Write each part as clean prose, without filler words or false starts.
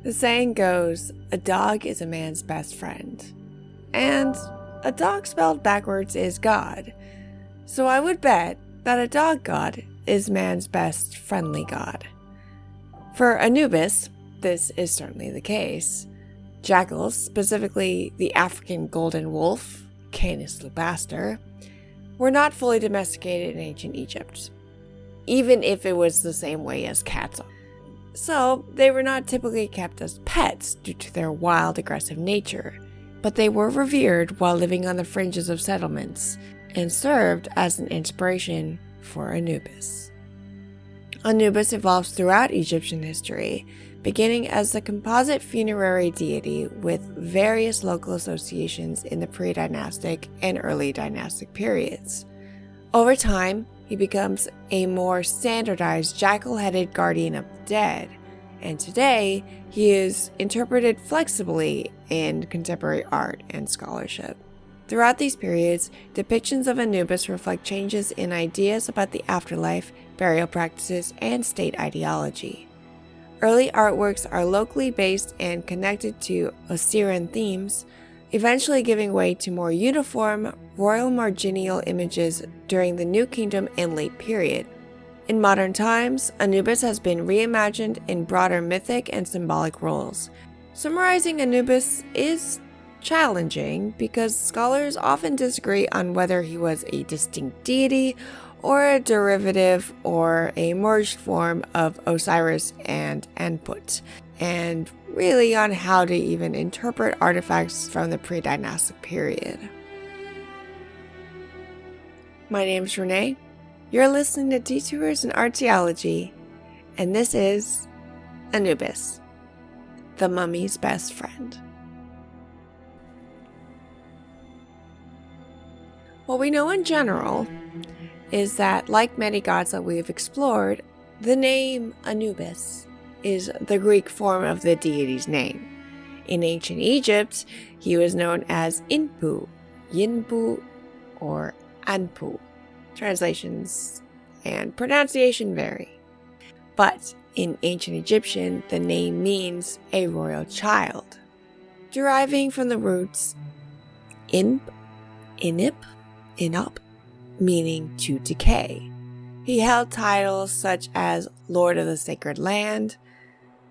The saying goes, a dog is a man's best friend. And a dog spelled backwards is God. So I would bet that a dog god is man's best friendly god. For Anubis, this is certainly the case. Jackals, specifically the African golden wolf, Canis lupaster, were not fully domesticated in ancient Egypt, even if it was the same way as cats are. So, they were not typically kept as pets due to their wild, aggressive nature, but they were revered while living on the fringes of settlements and served as an inspiration for Anubis. Anubis evolves throughout Egyptian history, beginning as a composite funerary deity with various local associations in the pre-dynastic and early dynastic periods. Over time, he becomes a more standardized jackal-headed guardian of the dead, and today he is interpreted flexibly in contemporary art and scholarship. Throughout these periods, depictions of Anubis reflect changes in ideas about the afterlife, burial practices, and state ideology. Early artworks are locally based and connected to Osirian themes, eventually giving way to more uniform, royal marginal images during the New Kingdom and late period. In modern times, Anubis has been reimagined in broader mythic and symbolic roles. Summarizing Anubis is challenging because scholars often disagree on whether he was a distinct deity or a derivative or a merged form of Osiris and Anput, and really on how to even interpret artifacts from the pre-dynastic period. My name's Renee. You're listening to Detours in Archaeology, and this is Anubis, the mummy's best friend. What we know in general is that, like many gods that we have explored, the name Anubis is the Greek form of the deity's name. In ancient Egypt, he was known as Inpu, Yinpu, or Anpu. Translations and pronunciation vary. But in ancient Egyptian, the name means a royal child, deriving from the roots inp, inip, inup, meaning to decay. He held titles such as Lord of the Sacred Land,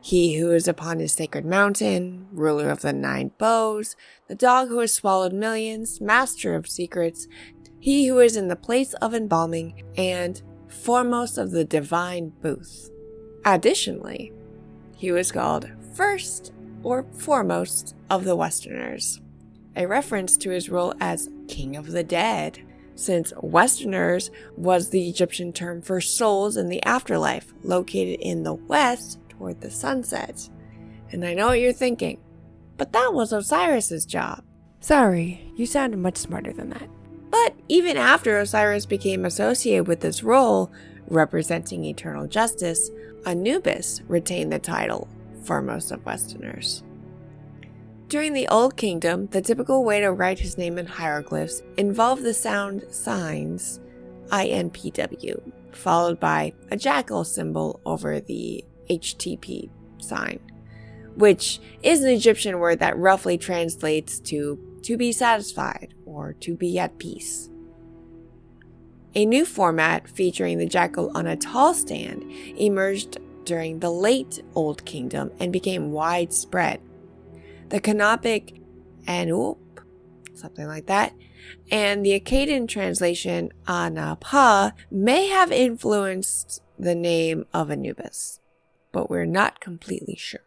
He who is upon his sacred mountain, Ruler of the 9 bows, the dog who has swallowed millions, Master of secrets, He who is in the place of embalming, and Foremost of the divine booth. Additionally, he was called First or Foremost of the Westerners, a reference to his role as King of the Dead, since Westerners was the Egyptian term for souls in the afterlife, located in the west toward the sunset. And I know what you're thinking, but that was Osiris's job. Sorry, you sounded much smarter than that. But even after Osiris became associated with this role, representing eternal justice, Anubis retained the title Foremost of Westerners. During the Old Kingdom, the typical way to write his name in hieroglyphs involved the sound signs INPW, followed by a jackal symbol over the HTP sign, which is an Egyptian word that roughly translates to be satisfied or to be at peace. A new format featuring the jackal on a tall stand emerged during the late Old Kingdom and became widespread. The Canopic Anup, something like that, and the Akkadian translation Anapa may have influenced the name of Anubis, but we're not completely sure.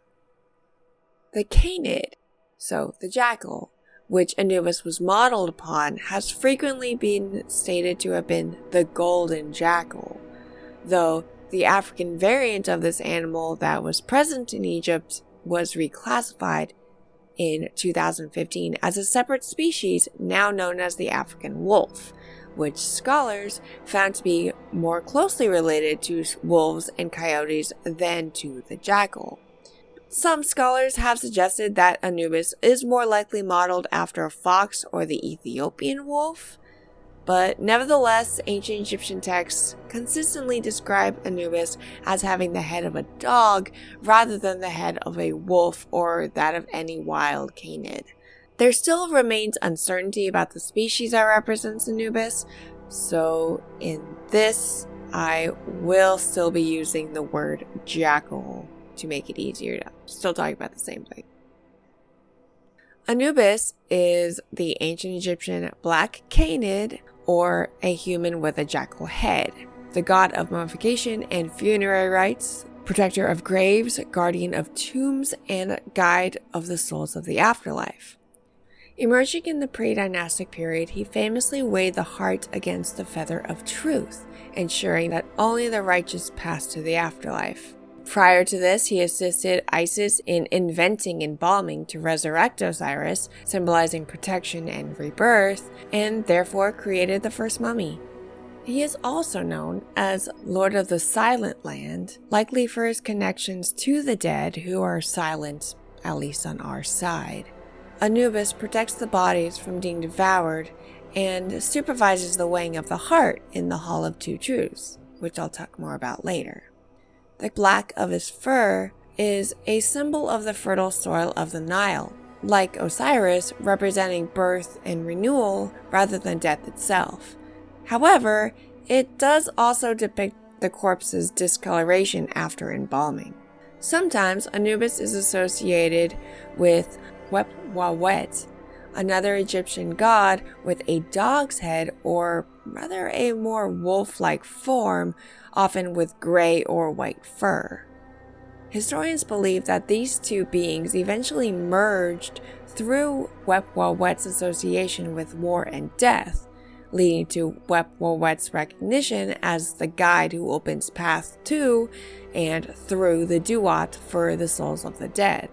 The canid, so the jackal, which Anubis was modeled upon, has frequently been stated to have been the golden jackal, though the African variant of this animal that was present in Egypt was reclassified in 2015 as a separate species now known as the African wolf, which scholars found to be more closely related to wolves and coyotes than to the jackal. Some scholars have suggested that Anubis is more likely modeled after a fox or the Ethiopian wolf, but nevertheless, ancient Egyptian texts consistently describe Anubis as having the head of a dog rather than the head of a wolf or that of any wild canid. There still remains uncertainty about the species that represents Anubis, so in this, I will still be using the word jackal to make it easier to still talk about the same thing. Anubis is the ancient Egyptian black canid, or a human with a jackal head, the god of mummification and funerary rites, protector of graves, guardian of tombs, and guide of the souls of the afterlife. Emerging in the pre-dynastic period, he famously weighed the heart against the feather of truth, ensuring that only the righteous passed to the afterlife. Prior to this, he assisted Isis in inventing embalming to resurrect Osiris, symbolizing protection and rebirth, and therefore created the first mummy. He is also known as Lord of the Silent Land, likely for his connections to the dead who are silent, at least on our side. Anubis protects the bodies from being devoured and supervises the weighing of the heart in the Hall of Two Truths, which I'll talk more about later. The black of his fur is a symbol of the fertile soil of the Nile, like Osiris, representing birth and renewal rather than death itself. However, it does also depict the corpse's discoloration after embalming. Sometimes Anubis is associated with Wep-Wawet, another Egyptian god with a dog's head, or rather a more wolf-like form, often with gray or white fur. Historians believe that these two beings eventually merged through Wep-Wawet's association with war and death, leading to Wep-Wawet's recognition as the guide who opens paths to and through the Duat for the souls of the dead.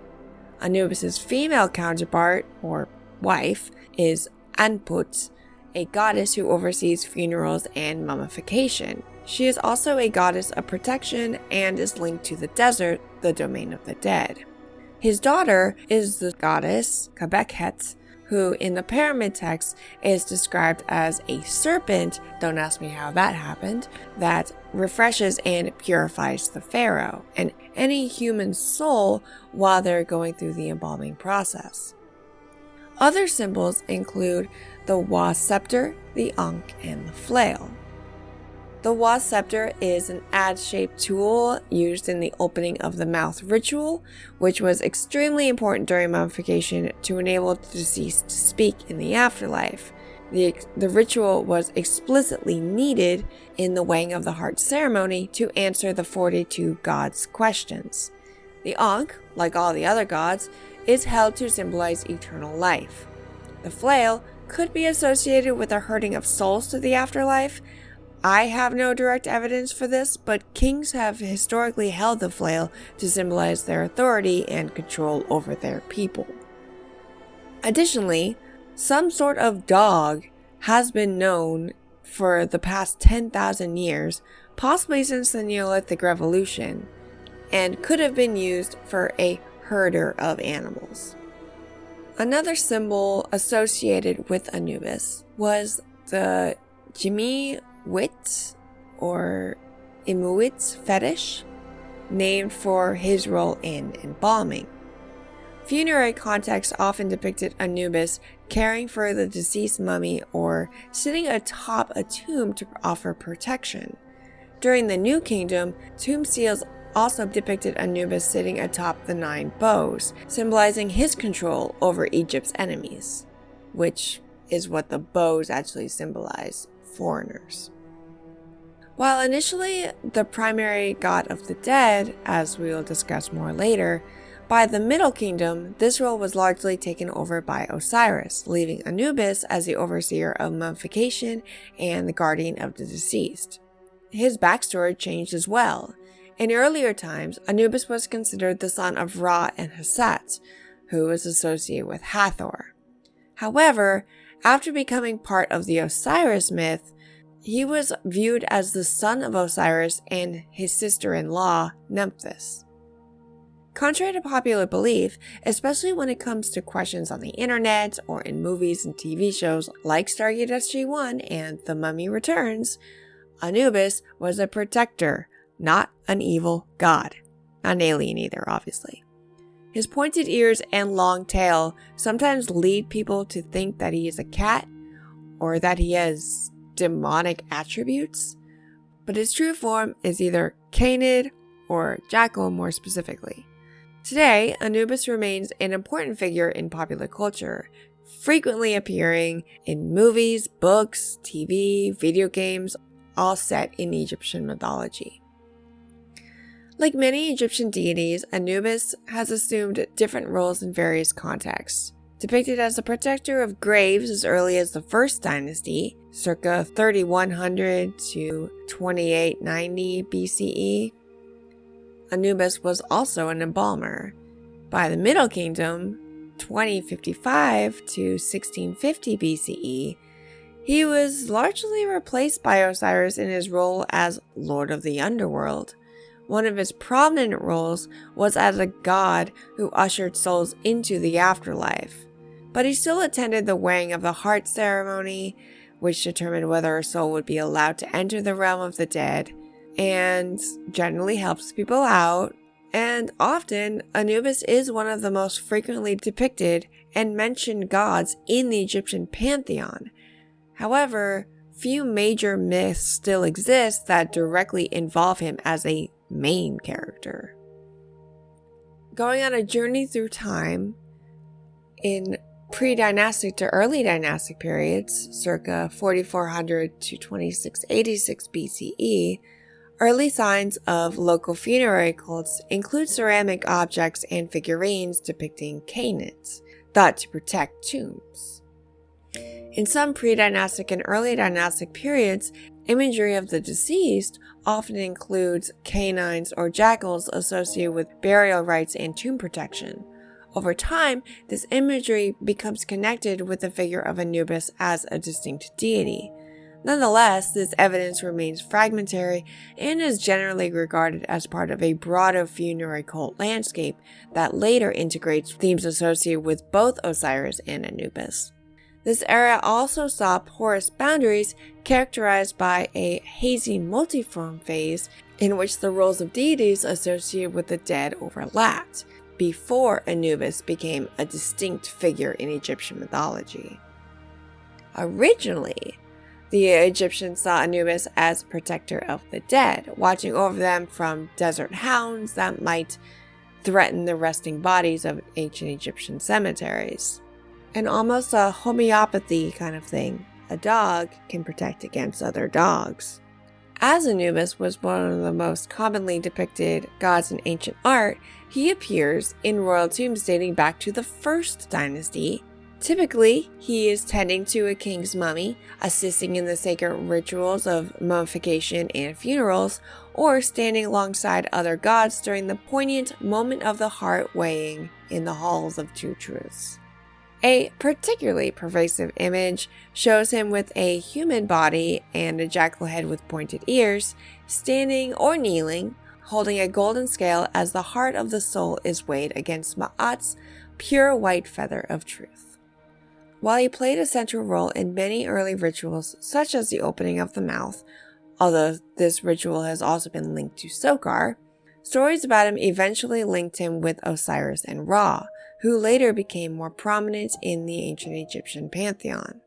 Anubis's female counterpart, or wife, is Anput, a goddess who oversees funerals and mummification. She is also a goddess of protection and is linked to the desert, the domain of the dead. His daughter is the goddess Kabekhet, who in the pyramid text is described as a serpent, don't ask me how that happened, that refreshes and purifies the pharaoh and any human soul while they're going through the embalming process. Other symbols include the Wa scepter, the Ankh, and the flail. The Wa scepter is an ad-shaped tool used in the opening of the mouth ritual, which was extremely important during mummification to enable the deceased to speak in the afterlife. The ritual was explicitly needed in the weighing of the heart ceremony to answer the 42 gods' questions. The Ankh, like all the other gods, is held to symbolize eternal life. The flail could be associated with the herding of souls to the afterlife. I have no direct evidence for this, but kings have historically held the flail to symbolize their authority and control over their people. Additionally, some sort of dog has been known for the past 10,000 years, possibly since the Neolithic Revolution, and could have been used for a herder of animals. Another symbol associated with Anubis was the Jimmy-wit or Inuit fetish, named for his role in embalming. Funerary contexts often depicted Anubis caring for the deceased mummy or sitting atop a tomb to offer protection. During the New Kingdom, tomb seals also depicted Anubis sitting atop the 9 bows, symbolizing his control over Egypt's enemies, which is what the bows actually symbolize, foreigners. While initially the primary god of the dead, as we will discuss more later, by the Middle Kingdom, this role was largely taken over by Osiris, leaving Anubis as the overseer of mummification and the guardian of the deceased. His backstory changed as well. In earlier times, Anubis was considered the son of Ra and Hassat, who was associated with Hathor. However, after becoming part of the Osiris myth, he was viewed as the son of Osiris and his sister-in-law, Nephthys. Contrary to popular belief, especially when it comes to questions on the internet or in movies and TV shows like Stargate SG-1 and The Mummy Returns, Anubis was a protector, not an evil god. Not an alien either, obviously. His pointed ears and long tail sometimes lead people to think that he is a cat or that he has demonic attributes, but his true form is either canid or jackal more specifically. Today, Anubis remains an important figure in popular culture, frequently appearing in movies, books, TV, video games, all set in Egyptian mythology. Like many Egyptian deities, Anubis has assumed different roles in various contexts. Depicted as the protector of graves as early as the First Dynasty, circa 3100 to 2890 BCE, Anubis was also an embalmer. By the Middle Kingdom, 2055 to 1650 BCE, he was largely replaced by Osiris in his role as Lord of the Underworld. One of his prominent roles was as a god who ushered souls into the afterlife. But he still attended the weighing of the heart ceremony, which determined whether a soul would be allowed to enter the realm of the dead, and generally helps people out. And often, Anubis is one of the most frequently depicted and mentioned gods in the Egyptian pantheon. However, few major myths still exist that directly involve him as a main character. Going on a journey through time, in pre-dynastic to early dynastic periods, circa 4400 to 2686 BCE, early signs of local funerary cults include ceramic objects and figurines depicting canids, thought to protect tombs. In some pre-dynastic and early dynastic periods, imagery of the deceased often includes canines or jackals associated with burial rites and tomb protection. Over time, this imagery becomes connected with the figure of Anubis as a distinct deity. Nonetheless, this evidence remains fragmentary and is generally regarded as part of a broader funerary cult landscape that later integrates themes associated with both Osiris and Anubis. This era also saw porous boundaries characterized by a hazy multiform phase in which the roles of deities associated with the dead overlapped, before Anubis became a distinct figure in Egyptian mythology. Originally, the Egyptians saw Anubis as protector of the dead, watching over them from desert hounds that might threaten the resting bodies of ancient Egyptian cemeteries. And almost a homeopathy kind of thing. A dog can protect against other dogs. As Anubis was one of the most commonly depicted gods in ancient art, he appears in royal tombs dating back to the First Dynasty. Typically, he is tending to a king's mummy, assisting in the sacred rituals of mummification and funerals, or standing alongside other gods during the poignant moment of the heart weighing in the halls of two truths. A particularly pervasive image shows him with a human body and a jackal head with pointed ears, standing or kneeling, holding a golden scale as the heart of the soul is weighed against Ma'at's pure white feather of truth. While he played a central role in many early rituals, such as the opening of the mouth, although this ritual has also been linked to Sokar, stories about him eventually linked him with Osiris and Ra, who later became more prominent in the ancient Egyptian pantheon.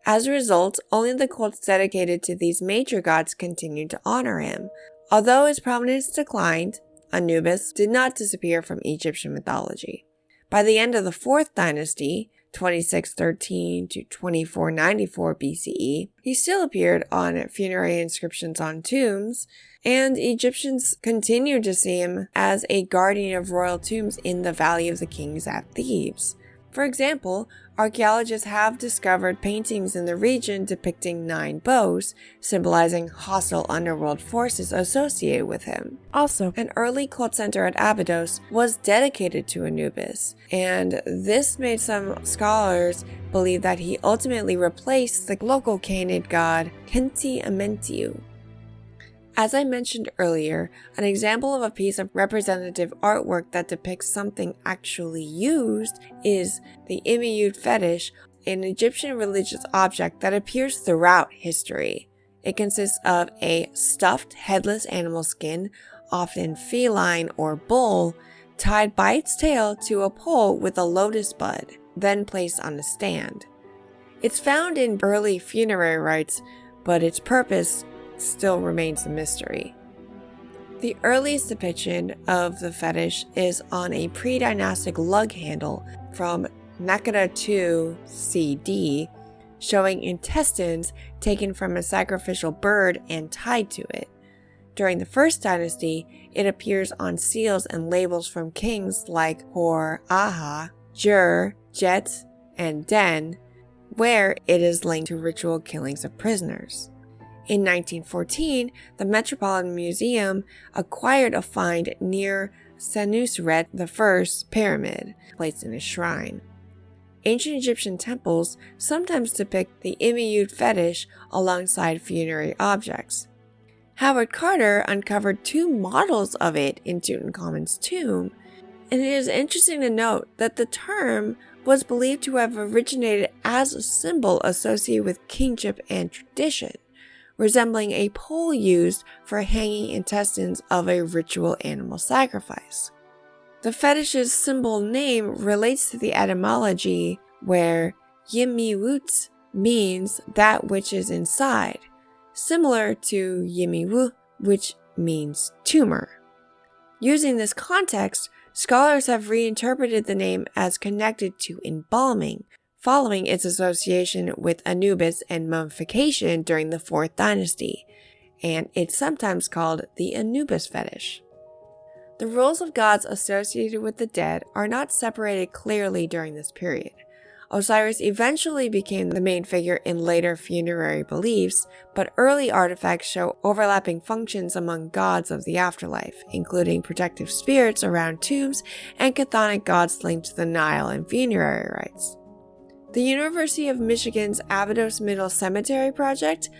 As a result, only the cults dedicated to these major gods continued to honor him. Although his prominence declined, Anubis did not disappear from Egyptian mythology. By the end of the Fourth Dynasty, 2613 to 2494 BCE, he still appeared on funerary inscriptions on tombs, and Egyptians continued to see him as a guardian of royal tombs in the Valley of the Kings at Thebes. For example, archaeologists have discovered paintings in the region depicting 9 bows, symbolizing hostile underworld forces associated with him. Also, an early cult center at Abydos was dedicated to Anubis, and this made some scholars believe that he ultimately replaced the local Canid god Khenti Amentiu. As I mentioned earlier, an example of a piece of representative artwork that depicts something actually used is the Imiyut fetish, an Egyptian religious object that appears throughout history. It consists of a stuffed, headless animal skin, often feline or bull, tied by its tail to a pole with a lotus bud, then placed on a stand. It's found in early funerary rites, but its purpose still remains a mystery. The earliest depiction of the fetish is on a pre-dynastic lug handle from Naqada II CD, showing intestines taken from a sacrificial bird and tied to it. During the First Dynasty, it appears on seals and labels from kings like Hor, Aha, Jur, Jet, and Den, where it is linked to ritual killings of prisoners. In 1914, the Metropolitan Museum acquired a find near Senusret I's pyramid, placed in a shrine. Ancient Egyptian temples sometimes depict the Imiyut fetish alongside funerary objects. Howard Carter uncovered 2 models of it in Tutankhamun's tomb, and it is interesting to note that the term was believed to have originated as a symbol associated with kingship and tradition, resembling a pole used for hanging intestines of a ritual animal sacrifice. The fetish's symbol name relates to the etymology, where Yimiwut means that which is inside, similar to Yimiwu, which means tumor. Using this context, scholars have reinterpreted the name as connected to embalming, following its association with Anubis and mummification during the 4th Dynasty, and it's sometimes called the Anubis fetish. The roles of gods associated with the dead are not separated clearly during this period. Osiris eventually became the main figure in later funerary beliefs, but early artifacts show overlapping functions among gods of the afterlife, including protective spirits around tombs and chthonic gods linked to the Nile and funerary rites. The University of Michigan's Abydos Middle Cemetery project,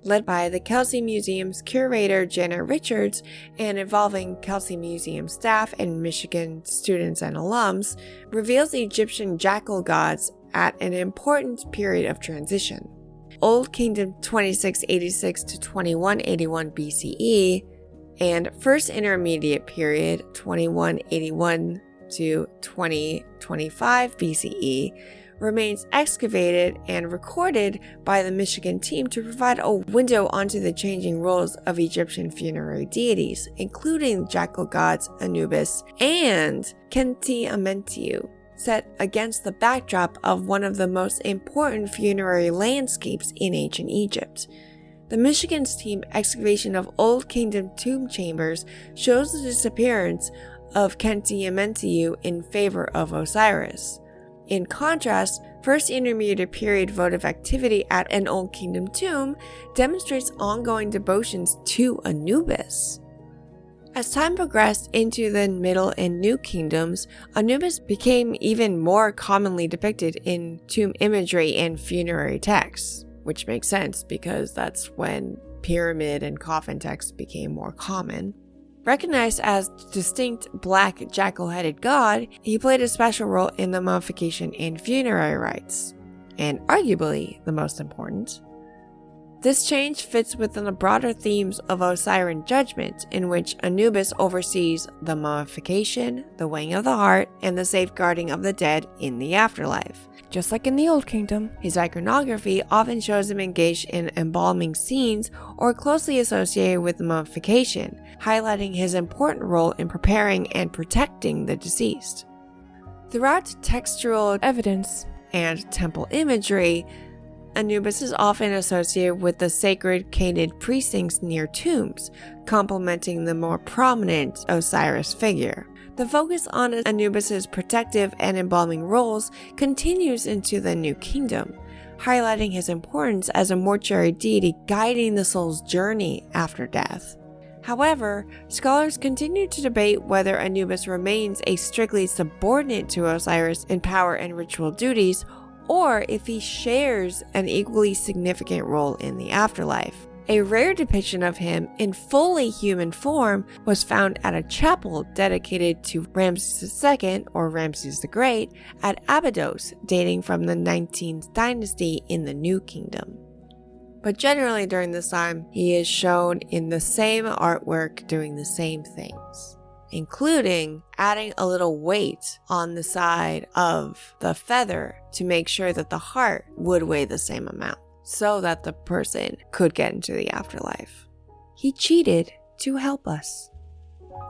led by the Kelsey Museum's curator Janet Richards and involving Kelsey Museum staff and Michigan students and alums, reveals the Egyptian jackal gods at an important period of transition. Old Kingdom 2686 to 2181 BCE and First Intermediate Period 2181 to 2025 BCE remains excavated and recorded by the Michigan team to provide a window onto the changing roles of Egyptian funerary deities, including the jackal gods Anubis and Khenti-Amentiu, set against the backdrop of one of the most important funerary landscapes in ancient Egypt. The Michigan's team excavation of Old Kingdom tomb chambers shows the disappearance of Khenti-Amentiu in favor of Osiris. In contrast, First Intermediate Period votive activity at an Old Kingdom tomb demonstrates ongoing devotions to Anubis. As time progressed into the Middle and New Kingdoms, Anubis became even more commonly depicted in tomb imagery and funerary texts, which makes sense because that's when pyramid and coffin texts became more common. Recognized as distinct black jackal-headed god, he played a special role in the mummification and funerary rites, and arguably the most important. This change fits within the broader themes of Osirian judgment, in which Anubis oversees the mummification, the weighing of the heart, and the safeguarding of the dead in the afterlife. Just like in the Old Kingdom, his iconography often shows him engaged in embalming scenes or closely associated with mummification, highlighting his important role in preparing and protecting the deceased. Throughout textual evidence and temple imagery, Anubis is often associated with the sacred cained precincts near tombs, complementing the more prominent Osiris figure. The focus on Anubis's protective and embalming roles continues into the New Kingdom, highlighting his importance as a mortuary deity guiding the soul's journey after death. However, scholars continue to debate whether Anubis remains a strictly subordinate to Osiris in power and ritual duties, or if he shares an equally significant role in the afterlife. A rare depiction of him in fully human form was found at a chapel dedicated to Ramses II, or Ramses the Great, at Abydos, dating from the 19th dynasty in the New Kingdom. But generally during this time, he is shown in the same artwork doing the same things, including adding a little weight on the side of the feather to make sure that the heart would weigh the same amount, so that the person could get into the afterlife. He cheated to help us.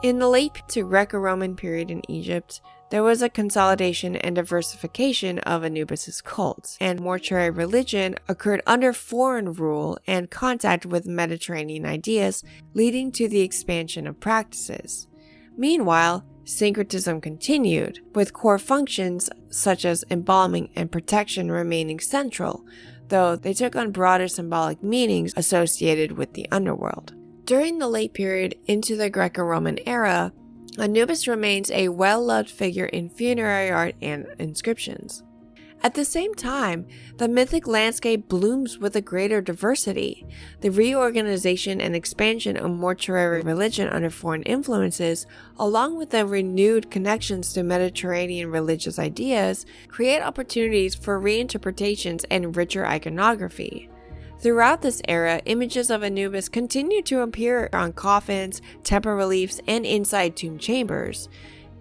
In the late to Greco-Roman period in Egypt, there was a consolidation and diversification of Anubis' cult, and mortuary religion occurred under foreign rule and contact with Mediterranean ideas, leading to the expansion of practices. Meanwhile, syncretism continued, with core functions such as embalming and protection remaining central, though they took on broader symbolic meanings associated with the underworld. During the late period into the Greco-Roman era, Anubis remains a well-loved figure in funerary art and inscriptions. At the same time, the mythic landscape blooms with a greater diversity. The reorganization and expansion of mortuary religion under foreign influences, along with the renewed connections to Mediterranean religious ideas, create opportunities for reinterpretations and richer iconography. Throughout this era, images of Anubis continue to appear on coffins, temple reliefs, and inside tomb chambers.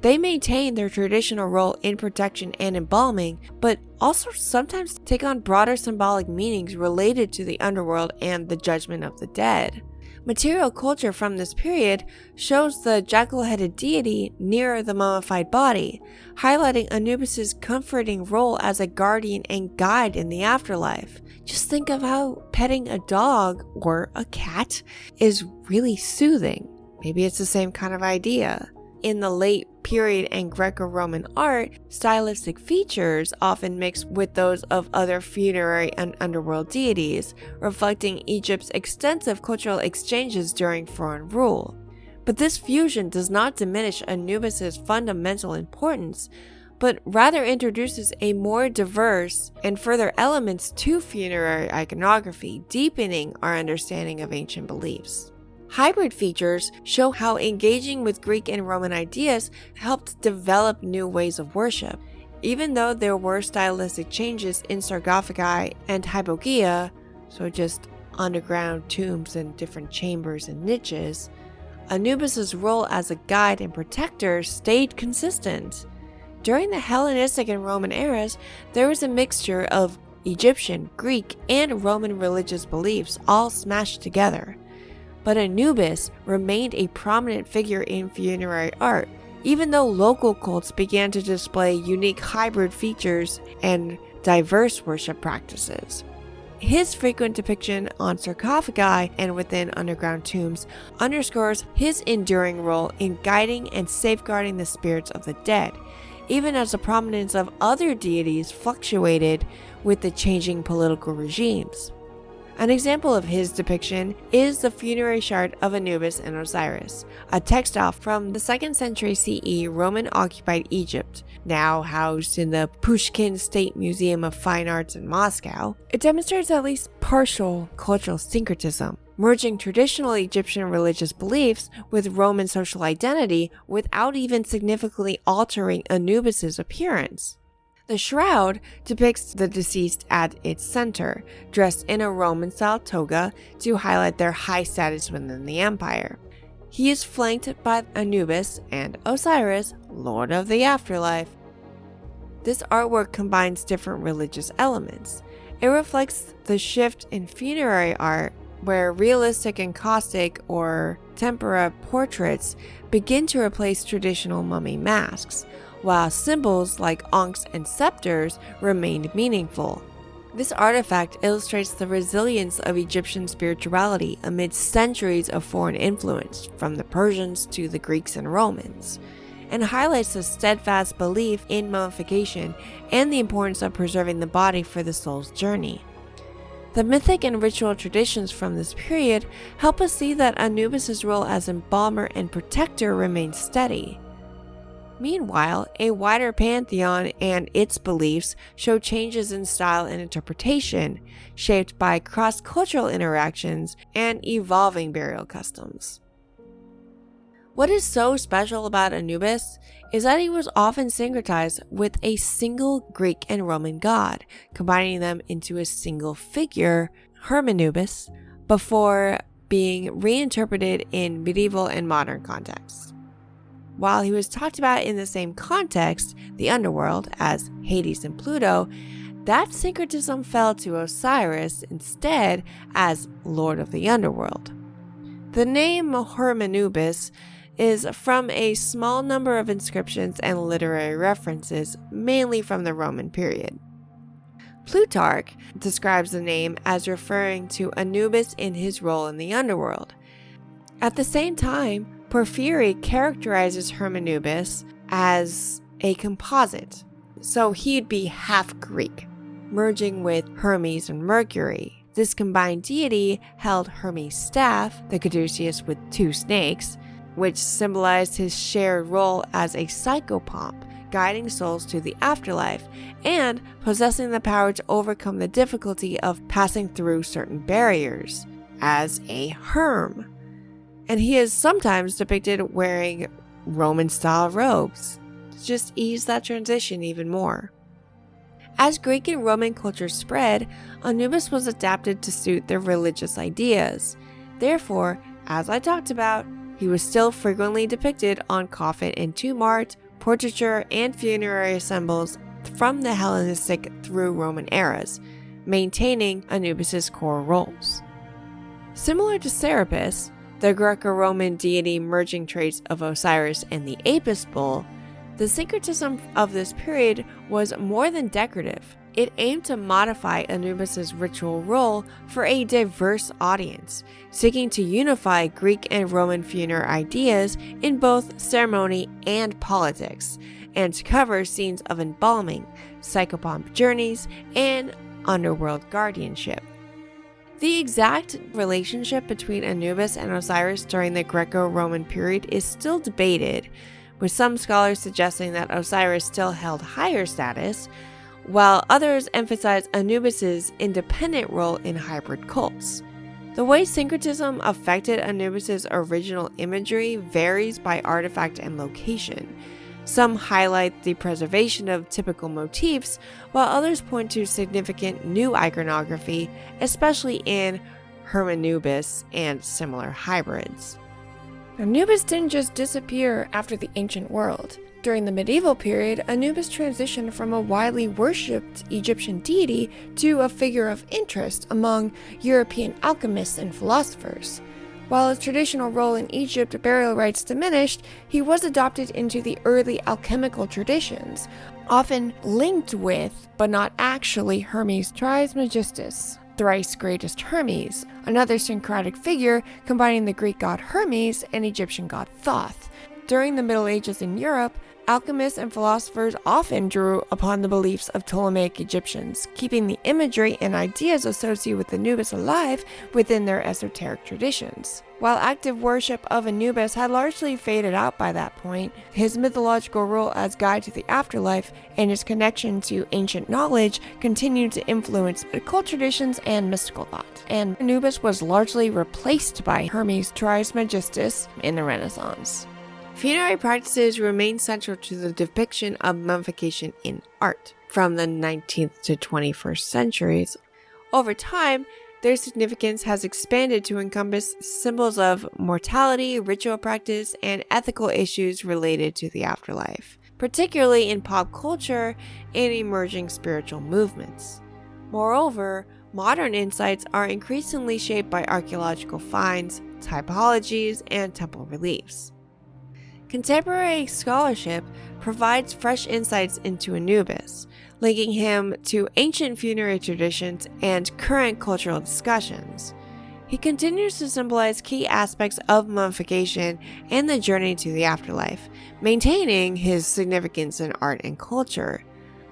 They maintain their traditional role in protection and embalming, but also sometimes take on broader symbolic meanings related to the underworld and the judgment of the dead. Material culture from this period shows the jackal-headed deity near the mummified body, highlighting Anubis' comforting role as a guardian and guide in the afterlife. Just think of how petting a dog or a cat is really soothing. Maybe it's the same kind of idea. In the late period and Greco-Roman art, stylistic features often mix with those of other funerary and underworld deities, reflecting Egypt's extensive cultural exchanges during foreign rule. But this fusion does not diminish Anubis' fundamental importance, but rather introduces a more diverse and further elements to funerary iconography, deepening our understanding of ancient beliefs. Hybrid features show how engaging with Greek and Roman ideas helped develop new ways of worship. Even though there were stylistic changes in sarcophagi and hypogeia, so just underground tombs and different chambers and niches, Anubis' role as a guide and protector stayed consistent. During the Hellenistic and Roman eras, there was a mixture of Egyptian, Greek, and Roman religious beliefs all smashed together. But Anubis remained a prominent figure in funerary art, even though local cults began to display unique hybrid features and diverse worship practices. His frequent depiction on sarcophagi and within underground tombs underscores his enduring role in guiding and safeguarding the spirits of the dead, even as the prominence of other deities fluctuated with the changing political regimes. An example of his depiction is the funerary chart of Anubis and Osiris, a textile from the 2nd century CE Roman-occupied Egypt, now housed in the Pushkin State Museum of Fine Arts in Moscow. It demonstrates at least partial cultural syncretism, merging traditional Egyptian religious beliefs with Roman social identity without even significantly altering Anubis' appearance. The shroud depicts the deceased at its center, dressed in a Roman-style toga to highlight their high status within the empire. He is flanked by Anubis and Osiris, Lord of the Afterlife. This artwork combines different religious elements. It reflects the shift in funerary art, where realistic encaustic or tempera portraits begin to replace traditional mummy masks, while symbols like ankhs and scepters remained meaningful. This artifact illustrates the resilience of Egyptian spirituality amid centuries of foreign influence, from the Persians to the Greeks and Romans, and highlights the steadfast belief in mummification and the importance of preserving the body for the soul's journey. The mythic and ritual traditions from this period help us see that Anubis' role as embalmer and protector remains steady. Meanwhile, a wider pantheon and its beliefs show changes in style and interpretation, shaped by cross-cultural interactions and evolving burial customs. What is so special about Anubis is that he was often syncretized with a single Greek and Roman god, combining them into a single figure, Anubis, before being reinterpreted in medieval and modern contexts. While he was talked about in the same context, the underworld, as Hades and Pluto, that syncretism fell to Osiris instead as Lord of the Underworld. The name Anubis is from a small number of inscriptions and literary references, mainly from the Roman period. Plutarch describes the name as referring to Anubis in his role in the underworld. At the same time, Porphyry characterizes Anubis as a composite, so he'd be half Greek, merging with Hermes and Mercury. This combined deity held Hermes' staff, the caduceus with two snakes, which symbolized his shared role as a psychopomp, guiding souls to the afterlife, and possessing the power to overcome the difficulty of passing through certain barriers, as a Herm. And he is sometimes depicted wearing Roman-style robes, to just ease that transition even more. As Greek and Roman culture spread, Anubis was adapted to suit their religious ideas. Therefore, as I talked about, he was still frequently depicted on coffin and tomb art, portraiture, and funerary symbols from the Hellenistic through Roman eras, maintaining Anubis' core roles. Similar to Serapis, the Greco-Roman deity merging traits of Osiris and the Apis bull, the syncretism of this period was more than decorative. It aimed to modify Anubis' ritual role for a diverse audience, seeking to unify Greek and Roman funerary ideas in both ceremony and politics, and to cover scenes of embalming, psychopomp journeys, and underworld guardianship. The exact relationship between Anubis and Osiris during the Greco-Roman period is still debated, with some scholars suggesting that Osiris still held higher status, while others emphasize Anubis' independent role in hybrid cults. The way syncretism affected Anubis' original imagery varies by artifact and location. Some highlight the preservation of typical motifs, while others point to significant new iconography, especially in Anubis and similar hybrids. Anubis didn't just disappear after the ancient world. During the medieval period, Anubis transitioned from a widely worshipped Egyptian deity to a figure of interest among European alchemists and philosophers. While his traditional role in Egypt burial rites diminished, he was adopted into the early alchemical traditions, often linked with, but not actually, Hermes Trismegistus, thrice greatest Hermes, another syncretic figure combining the Greek god Hermes and Egyptian god Thoth. During the Middle Ages in Europe, alchemists and philosophers often drew upon the beliefs of Ptolemaic Egyptians, keeping the imagery and ideas associated with Anubis alive within their esoteric traditions. While active worship of Anubis had largely faded out by that point, his mythological role as guide to the afterlife and his connection to ancient knowledge continued to influence occult traditions and mystical thought, and Anubis was largely replaced by Hermes Trismegistus in the Renaissance. Funerary practices remain central to the depiction of mummification in art from the 19th to 21st centuries. Over time, their significance has expanded to encompass symbols of mortality, ritual practice, and ethical issues related to the afterlife, particularly in pop culture and emerging spiritual movements. Moreover, modern insights are increasingly shaped by archaeological finds, typologies, and temple reliefs. Contemporary scholarship provides fresh insights into Anubis, linking him to ancient funerary traditions and current cultural discussions. He continues to symbolize key aspects of mummification and the journey to the afterlife, maintaining his significance in art and culture.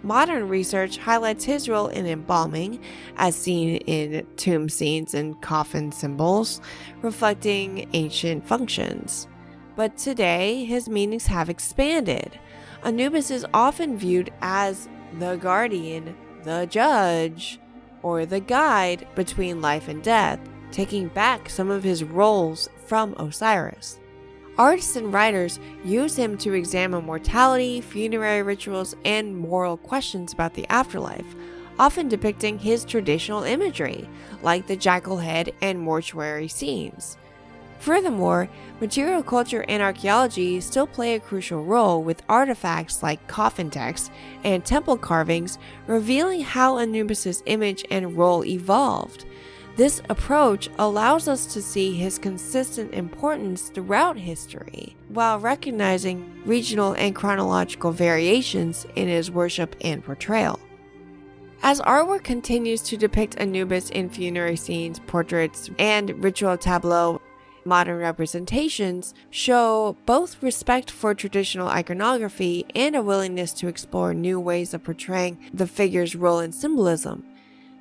Modern research highlights his role in embalming, as seen in tomb scenes and coffin symbols, reflecting ancient functions. but today his meanings have expanded. Anubis is often viewed as the guardian, the judge, or the guide between life and death, taking back some of his roles from Osiris. Artists and writers use him to examine mortality, funerary rituals, and moral questions about the afterlife, often depicting his traditional imagery, like the jackal head and mortuary scenes. Furthermore, material culture and archaeology still play a crucial role, with artifacts like coffin texts and temple carvings revealing how Anubis's image and role evolved. This approach allows us to see his consistent importance throughout history, while recognizing regional and chronological variations in his worship and portrayal. As artwork continues to depict Anubis in funerary scenes, portraits, and ritual tableaux, modern representations show both respect for traditional iconography and a willingness to explore new ways of portraying the figure's role and symbolism.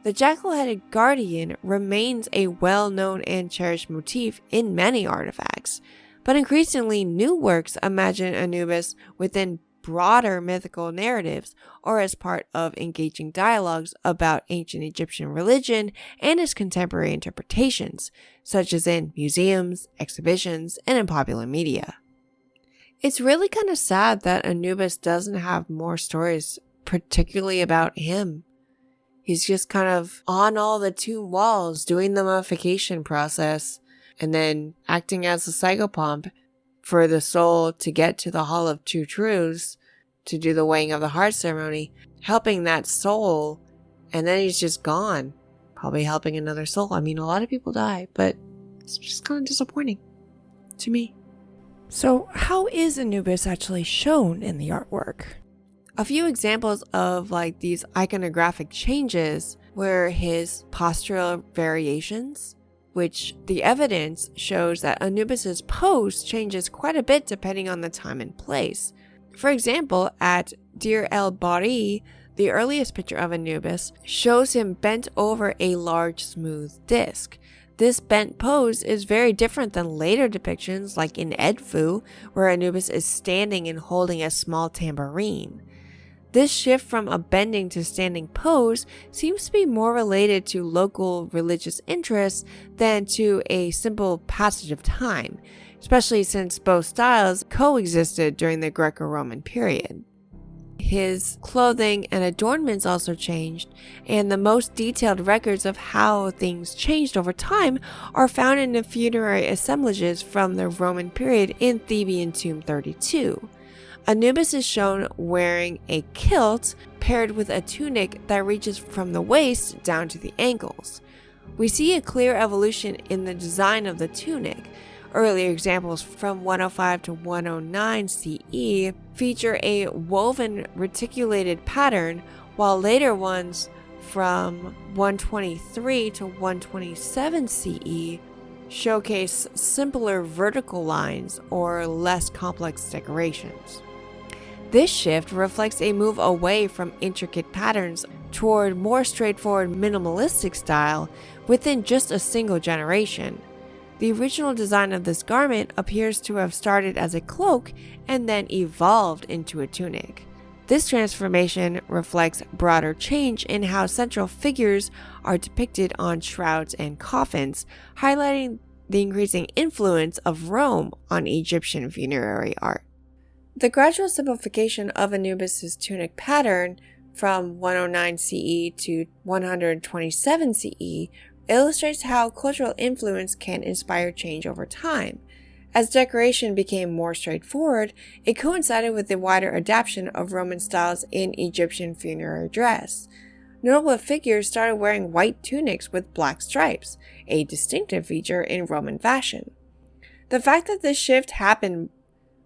The jackal-headed guardian remains a well-known and cherished motif in many artifacts, but increasingly new works imagine Anubis within broader mythical narratives or as part of engaging dialogues about ancient Egyptian religion and its contemporary interpretations, such as in museums, exhibitions, and in popular media. It's really kind of sad that Anubis doesn't have more stories, particularly about him. He's just kind of on all the tomb walls doing the mummification process and then acting as a psychopomp for the soul to get to the Hall of Two Truths to do the weighing of the heart ceremony, helping that soul, and then he's just gone. Probably helping another soul. I mean, a lot of people die, but it's just kind of disappointing to me. So how is Anubis actually shown in the artwork? A few examples of these iconographic changes were his postural variations, which the evidence shows that Anubis's pose changes quite a bit depending on the time and place. For example, at Deir el-Bahari, the earliest picture of Anubis shows him bent over a large smooth disc. This bent pose is very different than later depictions like in Edfu, where Anubis is standing and holding a small tambourine. This shift from a bending to standing pose seems to be more related to local religious interests than to a simple passage of time, especially since both styles coexisted during the Greco-Roman period. His clothing and adornments also changed, and the most detailed records of how things changed over time are found in the funerary assemblages from the Roman period in Theban Tomb 32. Anubis is shown wearing a kilt paired with a tunic that reaches from the waist down to the ankles. We see a clear evolution in the design of the tunic. Earlier examples from 105 to 109 CE feature a woven reticulated pattern, while later ones from 123 to 127 CE showcase simpler vertical lines or less complex decorations. This shift reflects a move away from intricate patterns toward more straightforward minimalistic style within just a single generation. The original design of this garment appears to have started as a cloak and then evolved into a tunic. This transformation reflects broader change in how central figures are depicted on shrouds and coffins, highlighting the increasing influence of Rome on Egyptian funerary art. The gradual simplification of Anubis' tunic pattern from 109 CE to 127 CE illustrates how cultural influence can inspire change over time. As decoration became more straightforward, it coincided with the wider adoption of Roman styles in Egyptian funerary dress. Notable figures started wearing white tunics with black stripes, a distinctive feature in Roman fashion. The fact that this shift happened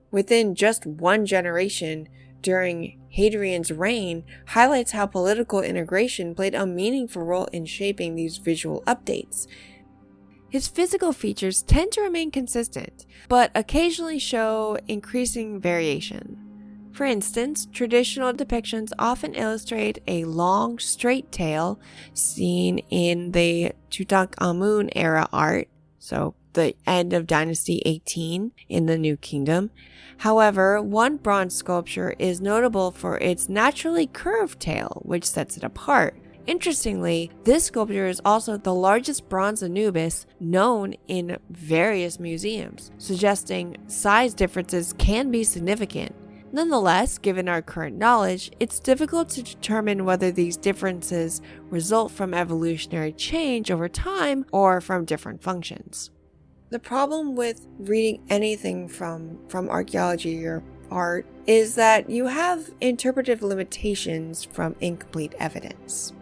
within just one generation during Hadrian's reign highlights how political integration played a meaningful role in shaping these visual updates. His physical features tend to remain consistent, but occasionally show increasing variation. For instance, traditional depictions often illustrate a long, straight tail seen in the Tutankhamun era art, so the end of Dynasty 18 in the New Kingdom. However, one bronze sculpture is notable for its naturally curved tail, which sets it apart. Interestingly, this sculpture is also the largest bronze Anubis known in various museums, suggesting size differences can be significant. Nonetheless, given our current knowledge, it's difficult to determine whether these differences result from evolutionary change over time or from different functions. The problem with reading anything from archaeology or art is that you have interpretive limitations from incomplete evidence.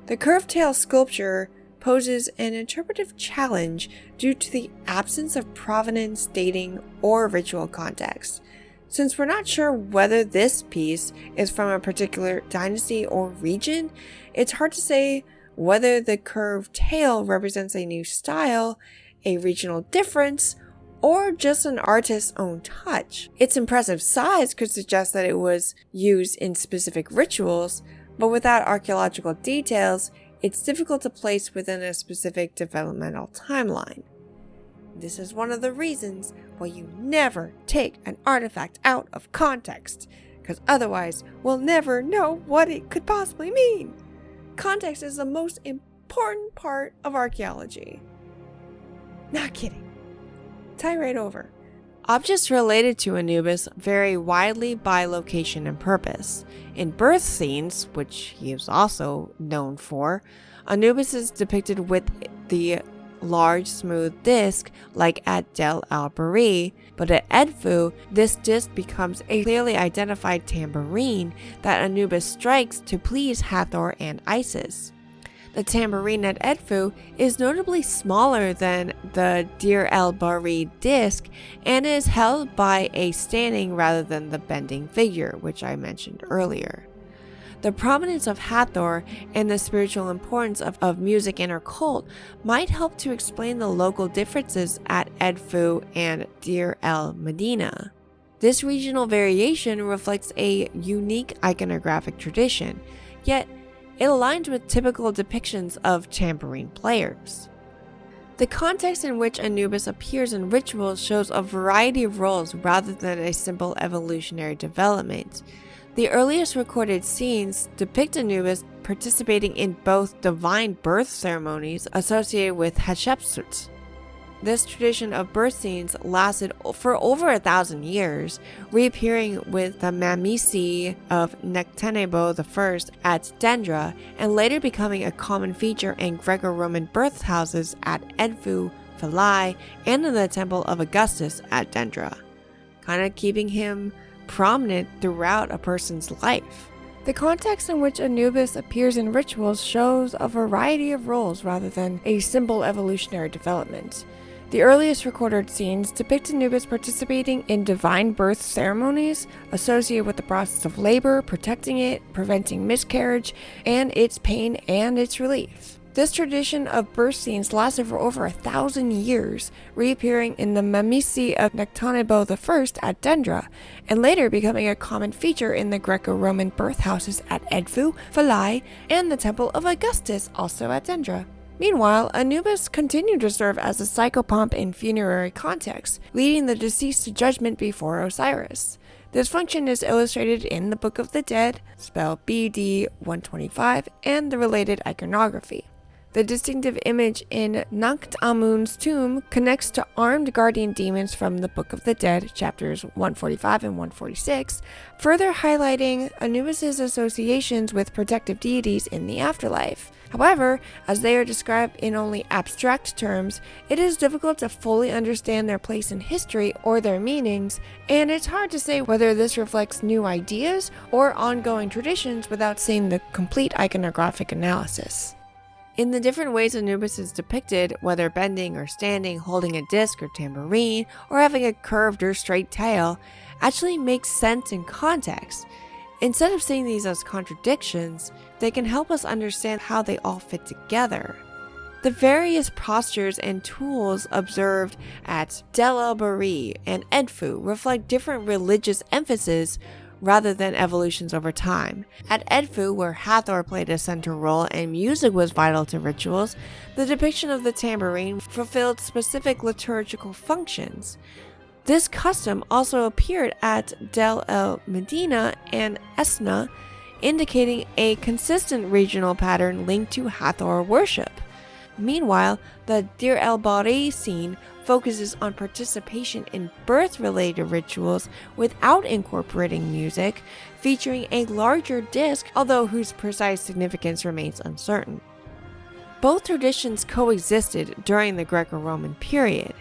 The curved tail sculpture poses an interpretive challenge due to the absence of provenance, dating, or ritual context. Since we're not sure whether this piece is from a particular dynasty or region, it's hard to say whether the curved tail represents a new style, a regional difference, or just an artist's own touch. Its impressive size could suggest that it was used in specific rituals, but without archaeological details, it's difficult to place within a specific developmental timeline. This is one of the reasons why you never take an artifact out of context, because otherwise we'll never know what it could possibly mean. Context is the most important part of archaeology. Not kidding. Tirade over. Objects related to Anubis vary widely by location and purpose. In birth scenes, which he is also known for, Anubis is depicted with the large smooth disc like at Del al-Bahri, but at Edfu, this disc becomes a clearly identified tambourine that Anubis strikes to please Hathor and Isis. The tambourine at Edfu is notably smaller than the Deir el-Bahri disc and is held by a standing rather than the bending figure, which I mentioned earlier. The prominence of Hathor and the spiritual importance of music in her cult might help to explain the local differences at Edfu and Deir el-Medina. This regional variation reflects a unique iconographic tradition, yet it aligns with typical depictions of tambourine players. The context in which Anubis appears in rituals shows a variety of roles rather than a simple evolutionary development. The earliest recorded scenes depict Anubis participating in both divine birth ceremonies associated with Hatshepsut. This tradition of birth scenes lasted for over 1,000 years, reappearing with the Mamisi of Nectanebo I at Dendra, and later becoming a common feature in Greco-Roman birth houses at Edfu, Philae, and in the Temple of Augustus at Dendra, kind of keeping him prominent throughout a person's life. The context in which Anubis appears in rituals shows a variety of roles rather than a simple evolutionary development. The earliest recorded scenes depict Anubis participating in divine birth ceremonies associated with the process of labor, protecting it, preventing miscarriage, and its pain and its relief. This tradition of birth scenes lasted for over 1,000 years, reappearing in the Mamisi of Nectanebo I at Dendra, and later becoming a common feature in the Greco-Roman birth houses at Edfu, Philae, and the Temple of Augustus, also at Dendra. Meanwhile, Anubis continued to serve as a psychopomp in funerary contexts, leading the deceased to judgment before Osiris. This function is illustrated in the Book of the Dead, spelled BD 125, and the related iconography. The distinctive image in Nakht Amun's tomb connects to armed guardian demons from the Book of the Dead, chapters 145 and 146, further highlighting Anubis' associations with protective deities in the afterlife. However, as they are described in only abstract terms, it is difficult to fully understand their place in history or their meanings, and it's hard to say whether this reflects new ideas or ongoing traditions without seeing the complete iconographic analysis. In the different ways Anubis is depicted, whether bending or standing, holding a disc or tambourine, or having a curved or straight tail, actually makes sense in context. Instead of seeing these as contradictions, they can help us understand how they all fit together. The various postures and tools observed at Del el-Bahri and Edfu reflect different religious emphasis rather than evolutions over time. At Edfu, where Hathor played a central role and music was vital to rituals, the depiction of the tambourine fulfilled specific liturgical functions. This custom also appeared at Del el Medina and Esna, indicating a consistent regional pattern linked to Hathor worship. Meanwhile, the Dir el-Bahri scene focuses on participation in birth-related rituals without incorporating music, featuring a larger disc, although whose precise significance remains uncertain. Both traditions coexisted during the Greco-Roman period.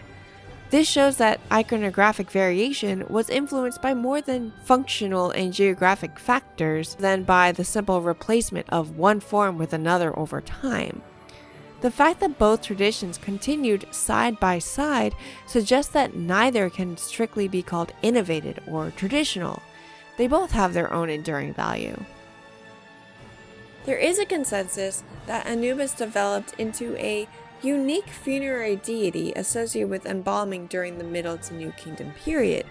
This shows that iconographic variation was influenced by more than functional and geographic factors than by the simple replacement of one form with another over time. The fact that both traditions continued side by side suggests that neither can strictly be called innovated or traditional. They both have their own enduring value. There is a consensus that Anubis developed into a unique funerary deity associated with embalming during the Middle to New Kingdom period,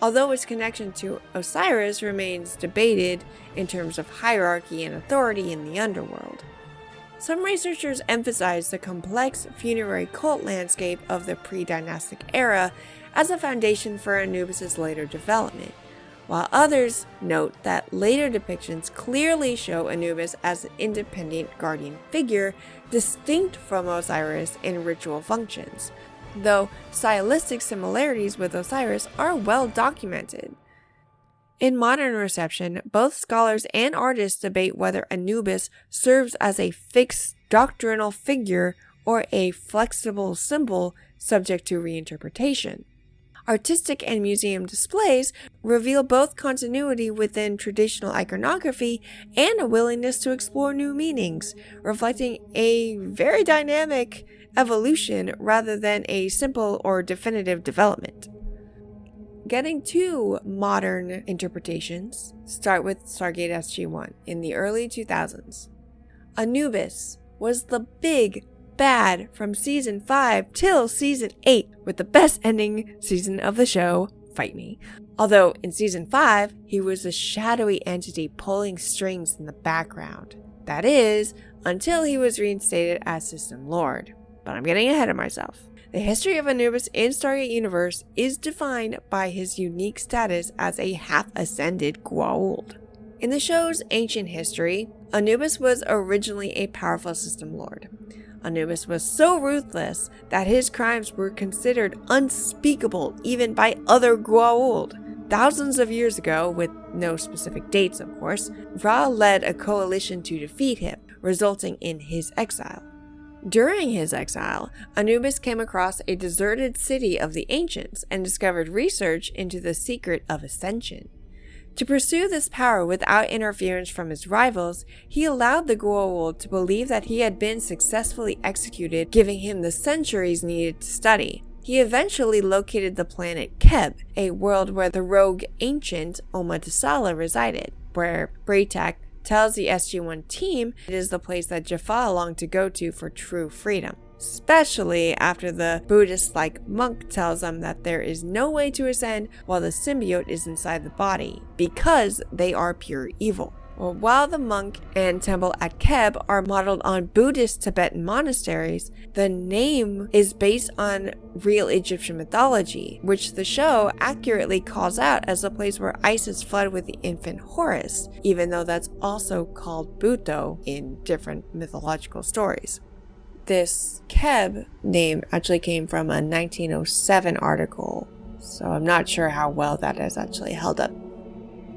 although its connection to Osiris remains debated in terms of hierarchy and authority in the underworld. Some researchers emphasize the complex funerary cult landscape of the pre-dynastic era as a foundation for Anubis' later development, while others note that later depictions clearly show Anubis as an independent guardian figure distinct from Osiris in ritual functions, though stylistic similarities with Osiris are well documented. In modern reception, both scholars and artists debate whether Anubis serves as a fixed doctrinal figure or a flexible symbol subject to reinterpretation. Artistic and museum displays reveal both continuity within traditional iconography and a willingness to explore new meanings, reflecting a very dynamic evolution rather than a simple or definitive development. Getting to modern interpretations, start with Stargate SG-1 in the early 2000s. Anubis was the big bad from season 5 till season 8, with the best ending season of the show, fight me. Although in season 5, he was a shadowy entity pulling strings in the background. That is, until he was reinstated as System Lord. But I'm getting ahead of myself. The history of Anubis in Stargate Universe is defined by his unique status as a half-ascended Goa'uld. In the show's ancient history, Anubis was originally a powerful System Lord. Anubis was so ruthless that his crimes were considered unspeakable even by other Goa'uld. Thousands of years ago, with no specific dates of course, Ra led a coalition to defeat him, resulting in his exile. During his exile, Anubis came across a deserted city of the ancients and discovered research into the secret of ascension. To pursue this power without interference from his rivals, he allowed the Goa'uld to believe that he had been successfully executed, giving him the centuries needed to study. He eventually located the planet Keb, a world where the rogue ancient Omadisala resided, where Braytak tells the SG-1 team it is the place that Jaffa longed to go to for true freedom, especially after the Buddhist-like monk tells them that there is no way to ascend while the symbiote is inside the body, because they are pure evil. Well, while the monk and temple at Keb are modeled on Buddhist Tibetan monasteries, the name is based on real Egyptian mythology, which the show accurately calls out as the place where Isis fled with the infant Horus, even though that's also called Buto in different mythological stories. This Keb name actually came from a 1907 article, so I'm not sure how well that has actually held up.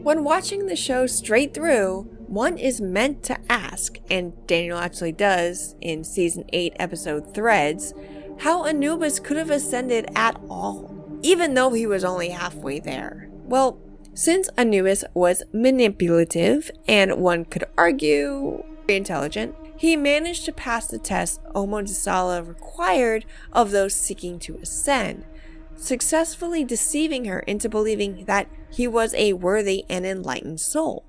When watching the show straight through, one is meant to ask, and Daniel actually does in Season 8 episode Threads, how Anubis could have ascended at all, even though he was only halfway there. Well, since Anubis was manipulative, and one could argue intelligent, he managed to pass the test Omadisala required of those seeking to ascend, successfully deceiving her into believing that he was a worthy and enlightened soul.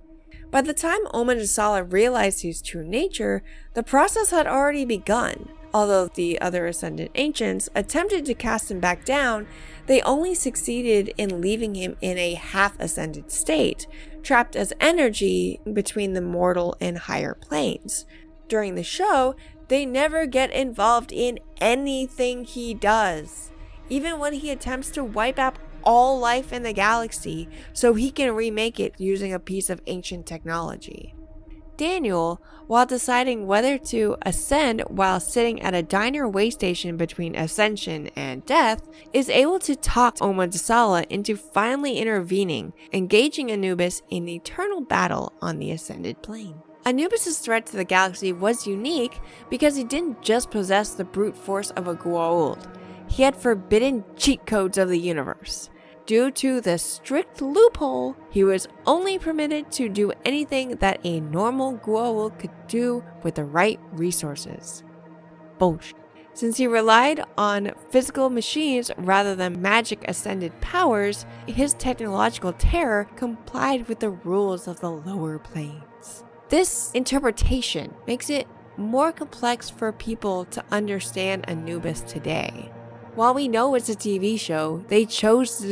By the time Omadisala realized his true nature, the process had already begun. Although the other ascended ancients attempted to cast him back down, they only succeeded in leaving him in a half-ascended state, trapped as energy between the mortal and higher planes. During the show, they never get involved in anything he does, even when he attempts to wipe out all life in the galaxy so he can remake it using a piece of ancient technology. Daniel, while deciding whether to ascend while sitting at a diner way station between ascension and death, is able to talk Omadasala into finally intervening, engaging Anubis in eternal battle on the ascended plane. Anubis' threat to the galaxy was unique because he didn't just possess the brute force of a Goa'uld. He had forbidden cheat codes of the universe. Due to the strict loophole, he was only permitted to do anything that a normal Goa'uld could do with the right resources. Bullshit. Since he relied on physical machines rather than magic ascended powers, his technological terror complied with the rules of the lower planes. This interpretation makes it more complex for people to understand Anubis today. While we know it's a TV show, they chose the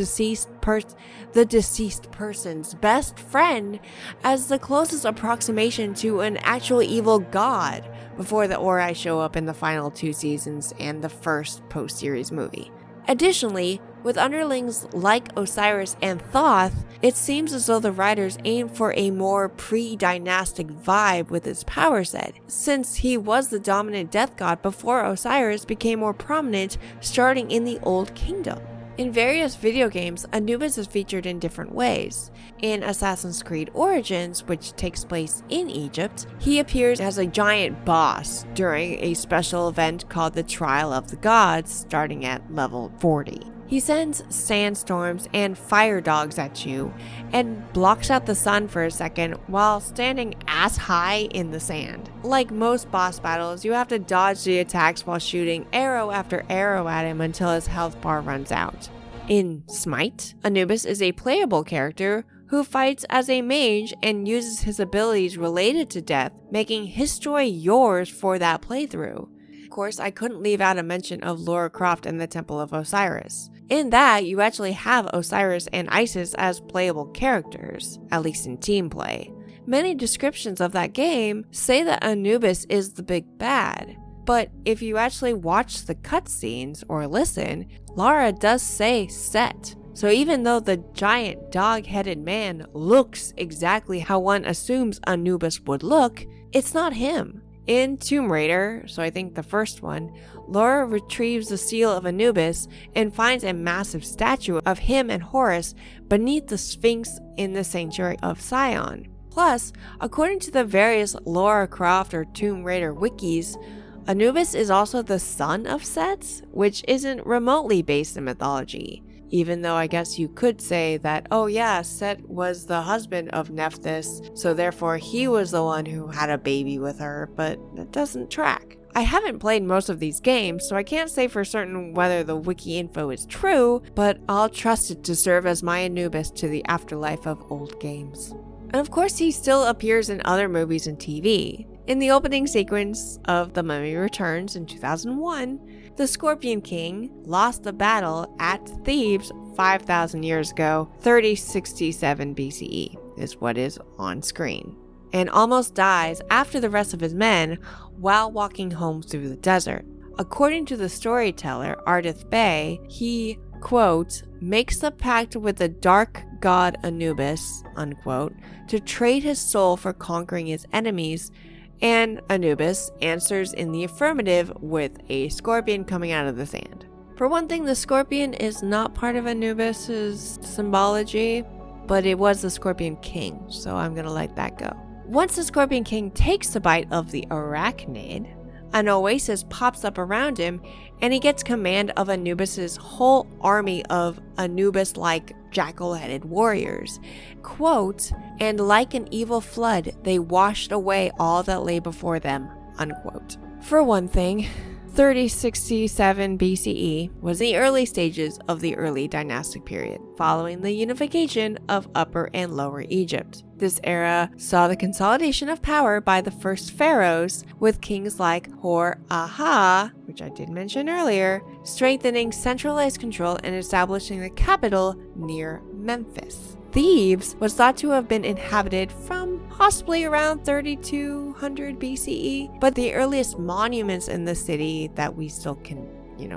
deceased person's best friend as the closest approximation to an actual evil god before the Ori show up in the final 2 seasons and the first post-series movie. Additionally, with underlings like Osiris and Thoth, it seems as though the writers aimed for a more pre-dynastic vibe with his power set, since he was the dominant death god before Osiris became more prominent starting in the Old Kingdom. In various video games, Anubis is featured in different ways. In Assassin's Creed Origins, which takes place in Egypt, he appears as a giant boss during a special event called the Trial of the Gods, starting at level 40. He sends sandstorms and fire dogs at you, and blocks out the sun for a second while standing ass high in the sand. Like most boss battles, you have to dodge the attacks while shooting arrow after arrow at him until his health bar runs out. In Smite, Anubis is a playable character who fights as a mage and uses his abilities related to death, making his story yours for that playthrough. Of course, I couldn't leave out a mention of Lara Croft and the Temple of Osiris. In that, you actually have Osiris and Isis as playable characters, at least in team play. Many descriptions of that game say that Anubis is the big bad, but if you actually watch the cutscenes or listen, Lara does say Set. So even though the giant dog-headed man looks exactly how one assumes Anubis would look, it's not him. In Tomb Raider, so I think the first one, Lara retrieves the seal of Anubis and finds a massive statue of him and Horus beneath the Sphinx in the Sanctuary of Sion. Plus, according to the various Lara Croft or Tomb Raider wikis, Anubis is also the son of Set, which isn't remotely based in mythology. Even though I guess you could say that, oh yeah, Set was the husband of Nephthys, so therefore he was the one who had a baby with her, but that doesn't track. I haven't played most of these games, so I can't say for certain whether the wiki info is true, but I'll trust it to serve as my Anubis to the afterlife of old games. And of course he still appears in other movies and TV. In the opening sequence of The Mummy Returns in 2001, the Scorpion King lost the battle at Thebes 5,000 years ago, 3067 BCE is what is on screen, and almost dies after the rest of his men while walking home through the desert. According to the storyteller Ardith Bey, he, quote, makes the pact with the dark god Anubis, unquote, to trade his soul for conquering his enemies, and Anubis answers in the affirmative with a scorpion coming out of the sand. For one thing, the scorpion is not part of Anubis' symbology, but it was the Scorpion King, so I'm gonna let that go. Once the Scorpion King takes the bite of the arachnid, an oasis pops up around him, and he gets command of Anubis' whole army of Anubis-like jackal-headed warriors. Quote, and like an evil flood, they washed away all that lay before them, unquote. For one thing, 3067 BCE was the early stages of the early dynastic period. following the unification of Upper and Lower Egypt. This era saw the consolidation of power by the first pharaohs, with kings like Hor-Aha, which I did mention earlier, strengthening centralized control and establishing the capital near Memphis. Thebes was thought to have been inhabited from possibly around 3200 BCE, but the earliest monuments in the city that we still can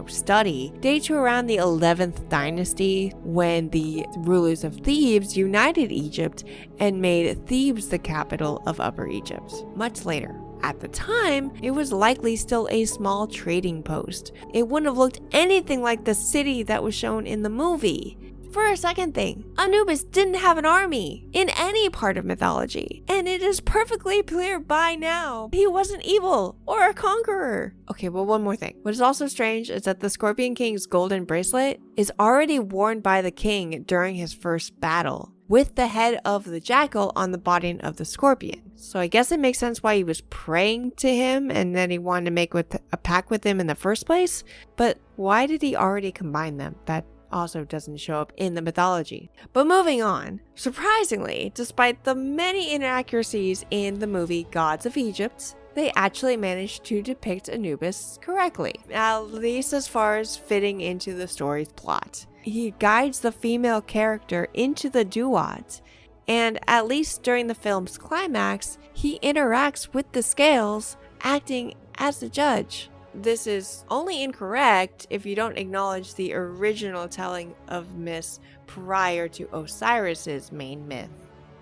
study date to around the 11th dynasty, when the rulers of Thebes united Egypt and made Thebes the capital of Upper Egypt. Much later. At the time, it was likely still a small trading post. It wouldn't have looked anything like the city that was shown in the movie. For a second thing, Anubis didn't have an army in any part of mythology, and it is perfectly clear by now he wasn't evil or a conqueror. Okay, well, one more thing. What is also strange is that the Scorpion King's golden bracelet is already worn by the king during his first battle, with the head of the jackal on the body of the scorpion. So I guess it makes sense why he was praying to him and then he wanted to make a pact with him in the first place. But why did he already combine them? That also doesn't show up in the mythology. But moving on, surprisingly, despite the many inaccuracies in the movie Gods of Egypt, they actually managed to depict Anubis correctly, at least as far as fitting into the story's plot. He guides the female character into the duat, and at least during the film's climax, he interacts with the scales, acting as the judge. This is only incorrect if you don't acknowledge the original telling of myths prior to Osiris's main myth.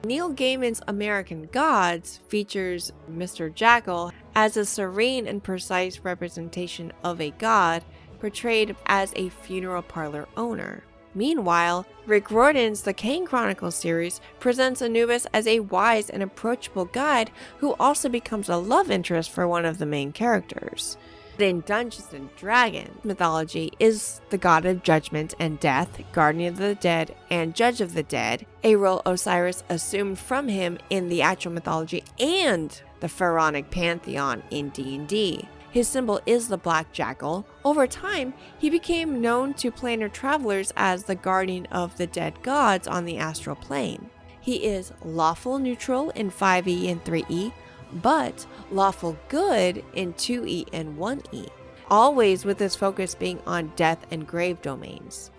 Neil Gaiman's American Gods features Mr. Jackal as a serene and precise representation of a god portrayed as a funeral parlor owner. Meanwhile, Rick Riordan's The Kane Chronicles series presents Anubis as a wise and approachable guide who also becomes a love interest for one of the main characters. In Dungeons & Dragons mythology is the god of judgment and death, guardian of the dead, and judge of the dead, a role Osiris assumed from him in the actual mythology and the pharaonic pantheon in D&D. His symbol is the black jackal. Over time, he became known to planar travelers as the guardian of the dead gods on the astral plane. He is lawful neutral in 5e and 3e, but lawful good in 2e and 1e, always with his focus being on death and grave domains.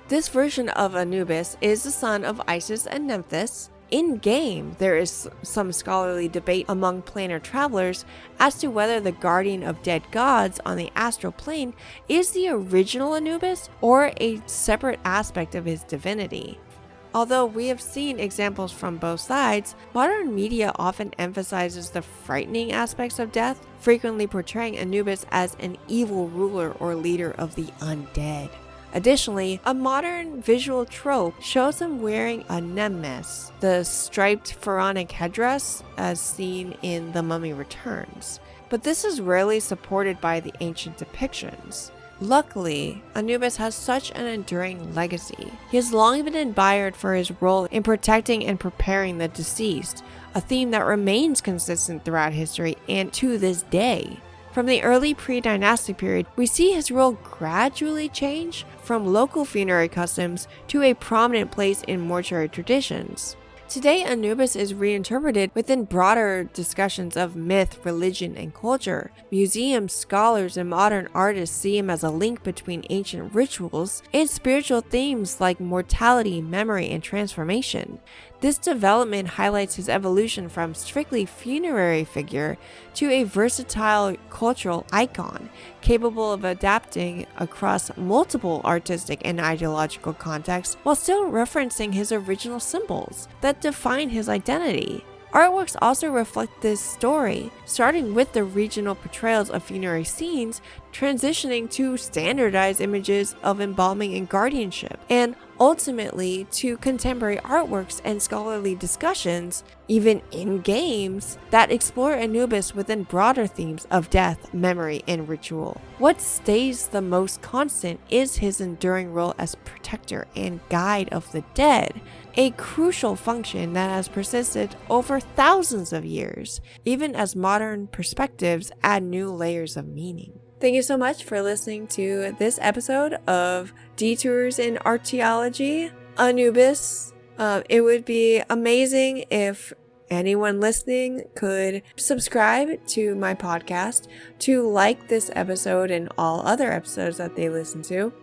This version of Anubis is the son of Isis and Nephthys. In-game, there is some scholarly debate among planar travelers as to whether the guardian of dead gods on the astral plane is the original Anubis or a separate aspect of his divinity. Although we have seen examples from both sides, modern media often emphasizes the frightening aspects of death, frequently portraying Anubis as an evil ruler or leader of the undead. Additionally, a modern visual trope shows him wearing a nemes, the striped pharaonic headdress as seen in The Mummy Returns. But this is rarely supported by the ancient depictions. Luckily, Anubis has such an enduring legacy. He has long been admired for his role in protecting and preparing the deceased, a theme that remains consistent throughout history and to this day. From the early pre-dynastic period, we see his role gradually change from local funerary customs to a prominent place in mortuary traditions. Today, Anubis is reinterpreted within broader discussions of myth, religion, and culture. Museums, scholars, and modern artists see him as a link between ancient rituals and spiritual themes like mortality, memory, and transformation. This development highlights his evolution from strictly funerary figure to a versatile cultural icon, capable of adapting across multiple artistic and ideological contexts while still referencing his original symbols that define his identity. Artworks also reflect this story, starting with the regional portrayals of funerary scenes, transitioning to standardized images of embalming and guardianship, and ultimately to contemporary artworks and scholarly discussions, even in games, that explore Anubis within broader themes of death, memory, and ritual. What stays the most constant is his enduring role as protector and guide of the dead, a crucial function that has persisted over thousands of years, even as modern perspectives add new layers of meaning. Thank you so much for listening to this episode of Detours in Archaeology. Anubis. It would be amazing if anyone listening could subscribe to my podcast, to like this episode and all other episodes that they listen to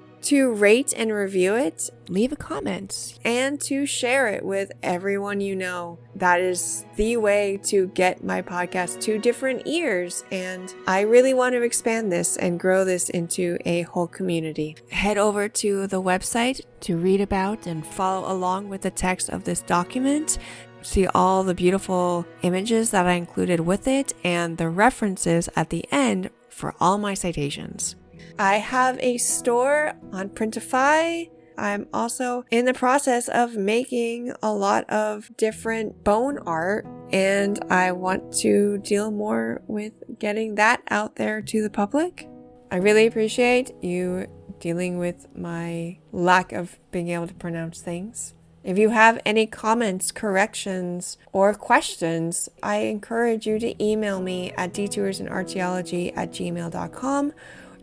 rate and review it, leave a comment, and to share it with everyone you know. That is the way to get my podcast to different ears, and I really want to expand this and grow this into a whole community. Head over to the website to read about and follow along with the text of this document. See all the beautiful images that I included with it and the references at the end for all my citations. I have a store on Printify. I'm also in the process of making a lot of different bone art, and I want to deal more with getting that out there to the public. I really appreciate you dealing with my lack of being able to pronounce things. If you have any comments, corrections, or questions, I encourage you to email me at detoursandarchaeology@gmail.com.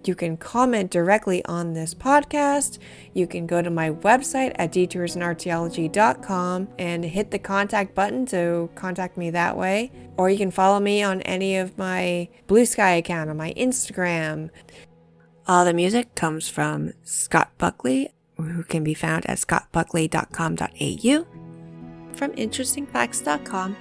You can comment directly on this podcast. You can go to my website at detoursandarchaeology.com and hit the contact button to contact me that way. Or you can follow me on any of my Blue Sky account on my Instagram. All the music comes from Scott Buckley, who can be found at scottbuckley.com.au, from interestingfacts.com,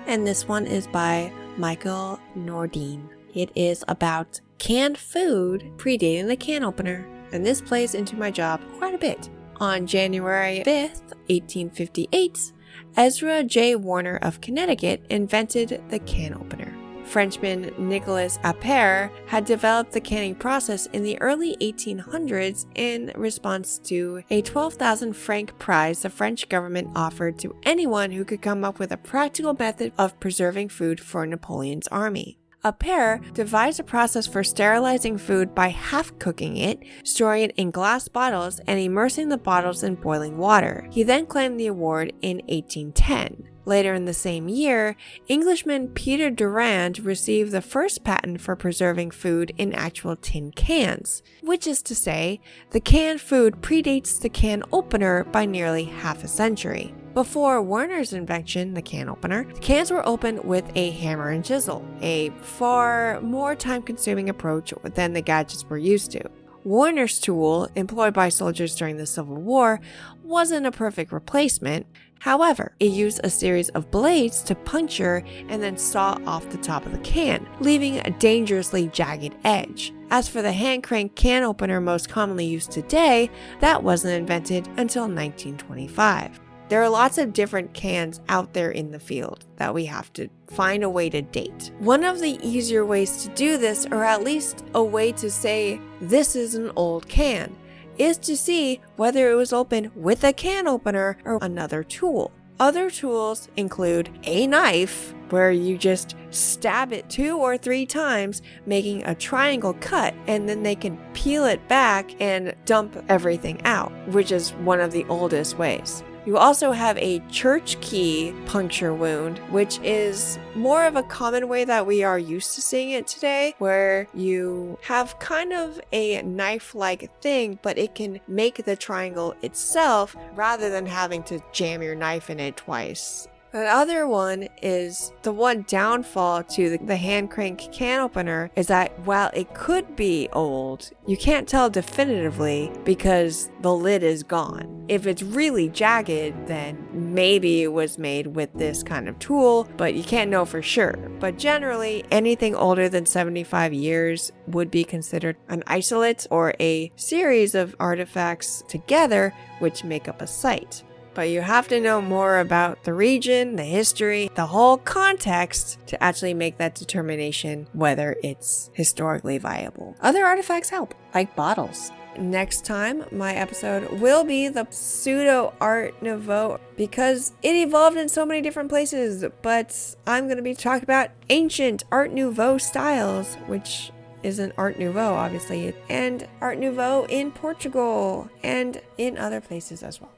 and this one is by Michael Nordine. It is about canned food predating the can opener, and this plays into my job quite a bit. On January 5th, 1858, Ezra J. Warner of Connecticut invented the can opener. Frenchman Nicolas Appert had developed the canning process in the early 1800s in response to a 12,000 franc prize the French government offered to anyone who could come up with a practical method of preserving food for Napoleon's army. Appert devised a process for sterilizing food by half-cooking it, storing it in glass bottles, and immersing the bottles in boiling water. He then claimed the award in 1810. Later in the same year, Englishman Peter Durand received the first patent for preserving food in actual tin cans, which is to say, the canned food predates the can opener by nearly half a century. Before Warner's invention, the can opener, the cans were opened with a hammer and chisel, a far more time-consuming approach than the gadgets we're used to. Warner's tool, employed by soldiers during the Civil War, wasn't a perfect replacement. However, it used a series of blades to puncture and then saw off the top of the can, leaving a dangerously jagged edge. As for the hand crank can opener most commonly used today, that wasn't invented until 1925. There are lots of different cans out there in the field that we have to find a way to date. One of the easier ways to do this, or at least a way to say this is an old can, is to see whether it was opened with a can opener or another tool. Other tools include a knife, where you just stab it 2 or 3 times, making a triangle cut, and then they can peel it back and dump everything out, which is one of the oldest ways. You also have a church key puncture wound, which is more of a common way that we are used to seeing it today, where you have kind of a knife-like thing, but it can make the triangle itself rather than having to jam your knife in it twice. The other one is the one downfall to the hand crank can opener is that while it could be old, you can't tell definitively because the lid is gone. If it's really jagged, then maybe it was made with this kind of tool, but you can't know for sure. But generally, anything older than 75 years would be considered an isolate or a series of artifacts together which make up a site. But you have to know more about the region, the history, the whole context to actually make that determination whether it's historically viable. Other artifacts help, like bottles. Next time, my episode will be the pseudo Art Nouveau because it evolved in so many different places, but I'm going to be talking about ancient Art Nouveau styles, which isn't Art Nouveau, obviously, and Art Nouveau in Portugal and in other places as well.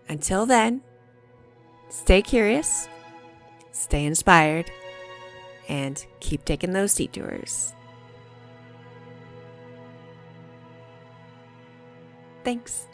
Until then, stay curious, stay inspired, and keep taking those detours. Thanks.